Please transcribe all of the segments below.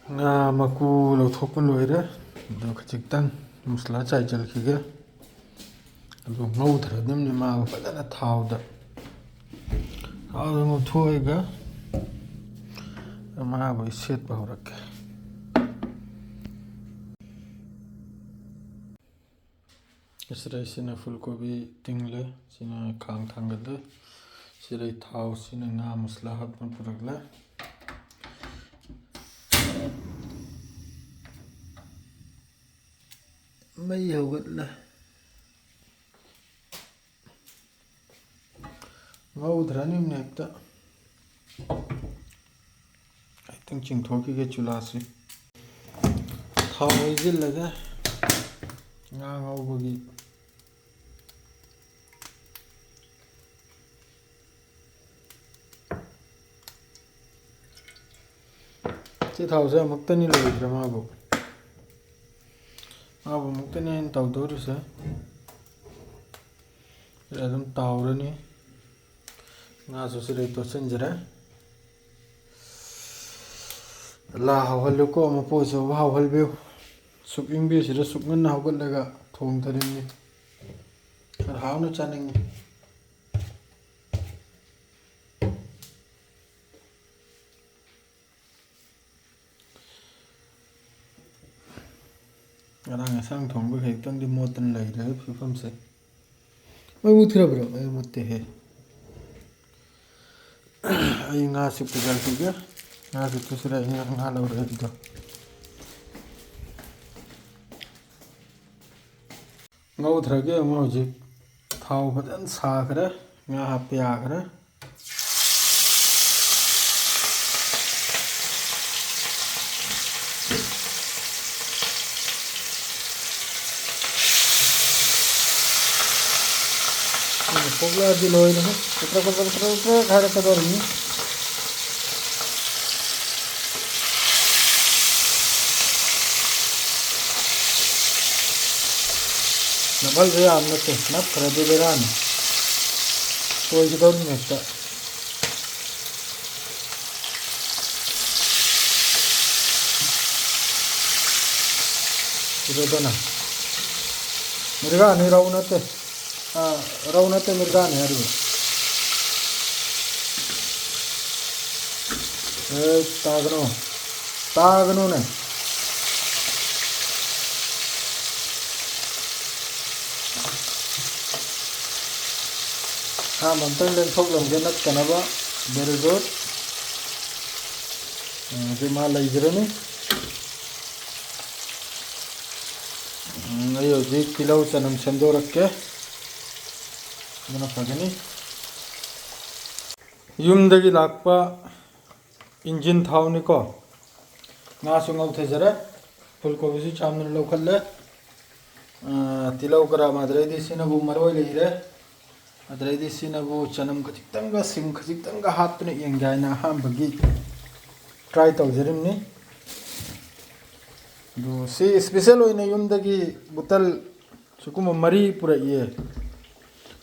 nga maku lawthokpa loire do khachitang musla chai chalkhige do ngauthradimni ma fadana thawda ngau thoiga ma boy set bahurakke isra sina fulgobi tingle sina khang thangade sirai thaw sina nga musla hatpan purakla mai haugatla ngaudrani nekta I think chingthokige chulasi thaw ijillaga nga ngaubagi si thawse amuktani loidra mabu muktani tawdoruse adum tawrani nga so sirai to senjara la hawhalu ko ma po so hawhalbe suking bi sira sukngan hawgatlaga thong tharinni hawnu chaning ngarang sang thong ba hektang di motan lai ra phifam se mai uthira bro ai mutte he ai nga sip gal tiga nga sip sira nga law ra do ngau thrage mo ji thaw badan sa kra nga hapya kra pogla di loy na putra khara ka dorni nabal re amna te na khara de beran toy ki dorni ekta idodana mirga ni rauna te raunate mirgane haru tagno ne mantan len thok lam janat kanaba very good je ma laijrani ayo je kilau chanam sendorakke mana pagani yumdagi lakpa engine thawni ko nga sungau thejara fulgobi su chamna lokhalle tilau kara madredi sinabu maroi leire adredi sinabu chanam khajitanga sim khajitanga hatne yengaina hambagi try tawjarimni do si special oina yumdagi butal sukuma mari pura ye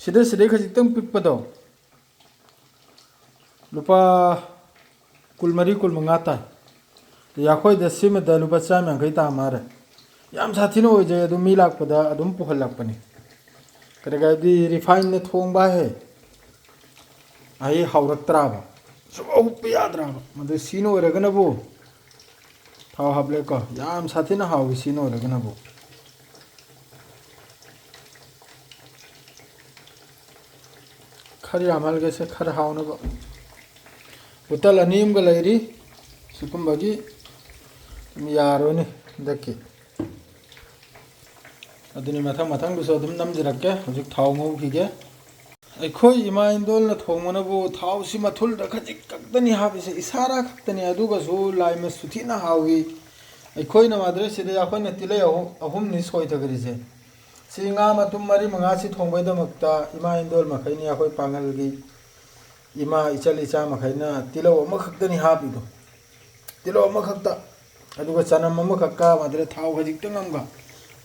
sida sida khajitang pikpado lupa kulmari kulmangata yakhoi da sima da lupa chamang kai ta mare yam sathino oje adu milak pada adum puhalak pani kadaga di refine ne thongba he ai haurak traba so up yadra made sino regana bo thaw hable ko yam sathina haw sino regana bo khari amal ge se khar hawna ba utal anim ga lairi sukum bagi yaro ne dakki aduni mathang du so dum nam jirakke hujik thaw ngau khige ai khoi ima indol na thongmana bu thaw si mathul da khajik kakdani habi se isara khaktani adu ga so lai ma suthi na hawi ai khoi na madre se da khoi na tilai ahum ni soi ta gari se singa matum mari manga si thongbai da makta ima indol ma khaini akhoi pangal gi ima ichali cha ma khaina tilo ma khaktani habi do tilo ma khakta adu ga chanam ma khakka madre thaw khajik tangam ga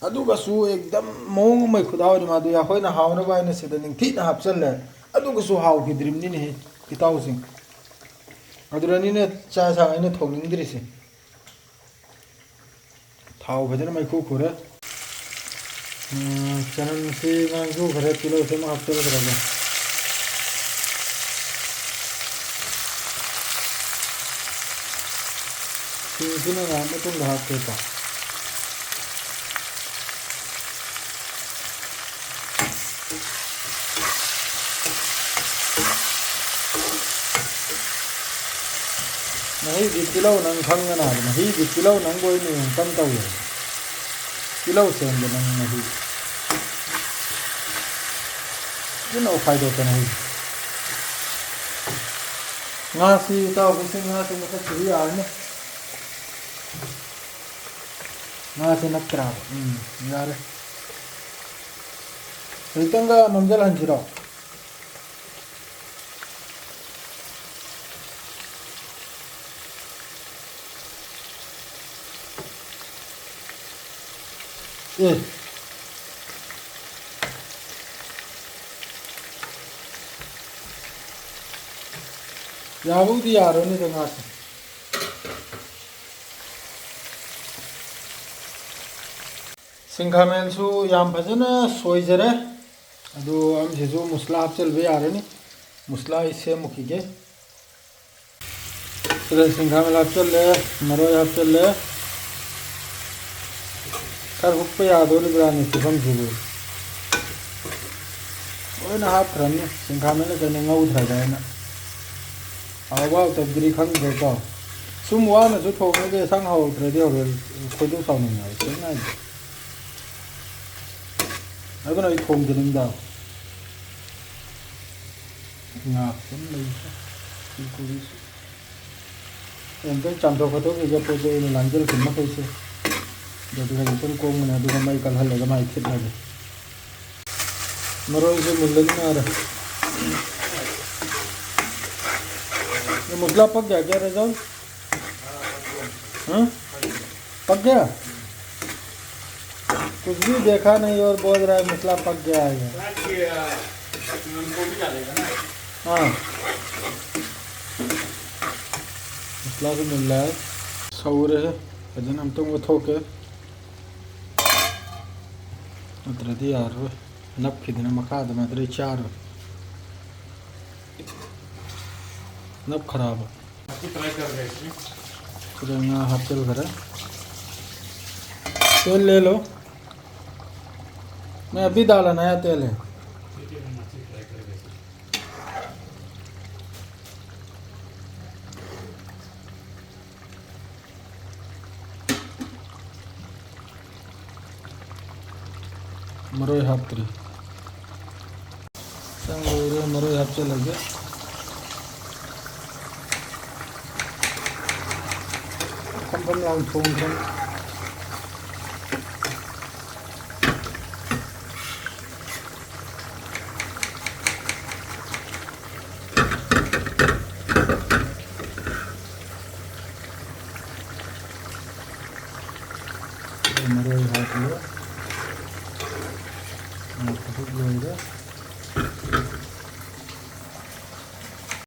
adu ga su ekdam mong mai khudaw ni ma du ya khoi na hawna bai na se da ning thi na hapchal le adu ga su haw ki drim ni ne kitaw sing adurani ne cha sa ai na thongning dri se thau bajana mai ku kure chanan si ngang ju khare kilo se ma hapte kare ga sini na ma tung ha ke ta nahi di kilo nang khang na nahi di kilo nang boi ni kam tau ye kilo sen de nang nahi no phai do ta nahi nga si tau bi sing nga si ma ka chiri a ne nga si nak tra yare ritanga namjal han chiro 야부디 야로니 등하시 싱카멘수 얌파잖아 소이저레 아도 암제조 무슬라 합절베 야로니 무슬라 이세 무키게 그래 싱카멘 합절레 머로 합절레 कर हुक्पे यादोली brand सिफम जुबे ओए ना हाथ रन्ने सिंघा में लेकर निंगा उधर जाए ना आवाज़ तब गिरी खंग देता सुमवा ना जो ठोकने के संग हाउ उधर दे और खुद तो सामने आए सही ना अगर ना ये ठोक देने दा ना सुन नहीं बिल्कुल इनके चंदो खतों के जब पोते इन लंजल किन्ना कैसे jadi kan itu kau mana tu ramai kalau hal lagi mai fit lagi. Meroi se mulan ni ada. ये मसला पक गया क्या रजान? हाँ? पक गया? कुछ भी देखा नहीं और बोल रहा है मसला पक गया है। हाँ। मसला तो मिल रहा है। सौरे है। अजन हम तुमको थोके अतरदी यार नप किधर मकाद में अतरे चार नप खराब है फिर ना हाथ चल कर तेल ले लो मैं अभी डाला नया तेल है मरोई हाथरी संगोरे मरोई हाथ चल गया कंपनी आउट फोन कर मरोई हाथ लो